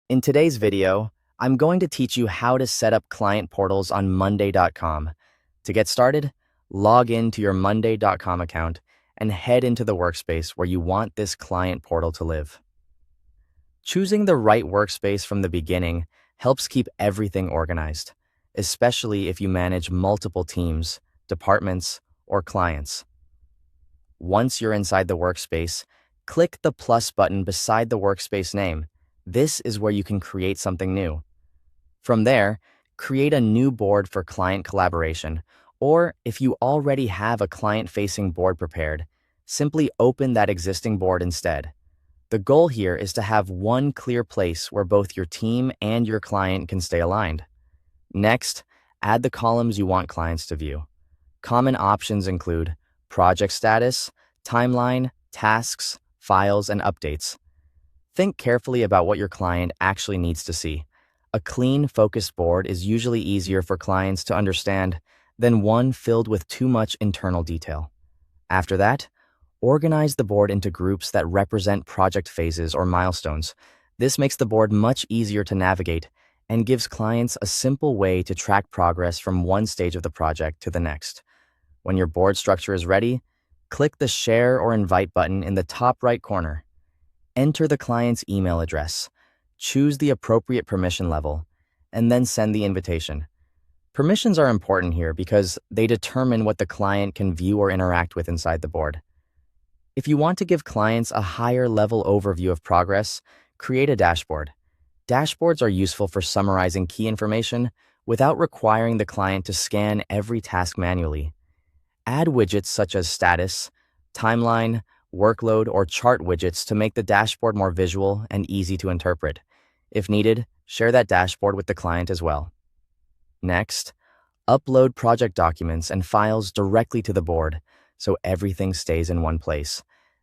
In today's video, I'm going to teach you how to set up client portals on monday.com. To get started, log into your monday.com account and head into the workspace where you want this client portal to live. Choosing the right workspace from the beginning helps keep everything organized, especially if you manage multiple teams, departments, or clients. Once you're inside the workspace, click the plus button beside the workspace name. This is where you can create something new. From there, create a new board for client collaboration, or if you already have a client-facing board prepared, simply open that existing board instead. The goal here is to have one clear place where both your team and your client can stay aligned. Next, add the columns you want clients to view. Common options include project status, timeline, tasks, files, and updates. Think carefully about what your client actually needs to see. A clean, focused board is usually easier for clients to understand than one filled with too much internal detail. After that, organize the board into groups that represent project phases or milestones. This makes the board much easier to navigate and gives clients a simple way to track progress from one stage of the project to the next. When your board structure is ready, click the Share or Invite button in the top right corner. Enter the client's email address, choose the appropriate permission level, and then send the invitation. Permissions are important here because they determine what the client can view or interact with inside the board. If you want to give clients a higher level overview of progress, create a dashboard. Dashboards are useful for summarizing key information without requiring the client to scan every task manually. Add widgets such as status, timeline, workload, or chart widgets to make the dashboard more visual and easy to interpret. If needed, share that dashboard with the client as well. Next, upload project documents and files directly to the board so everything stays in one place.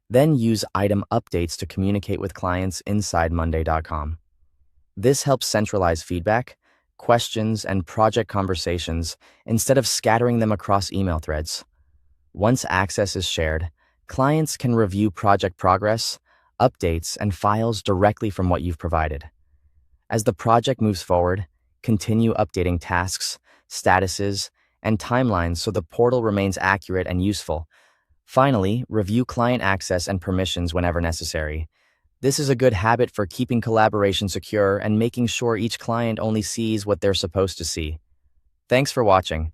Then use item updates to communicate with clients inside monday.com. This helps centralize feedback, questions, and project conversations instead of scattering them across email threads. Once access is shared, clients can review project progress, updates, and files directly from what you've provided. As the project moves forward, continue updating tasks, statuses, and timelines so the portal remains accurate and useful. Finally, review client access and permissions whenever necessary. This is a good habit for keeping collaboration secure and making sure each client only sees what they're supposed to see. Thanks for watching.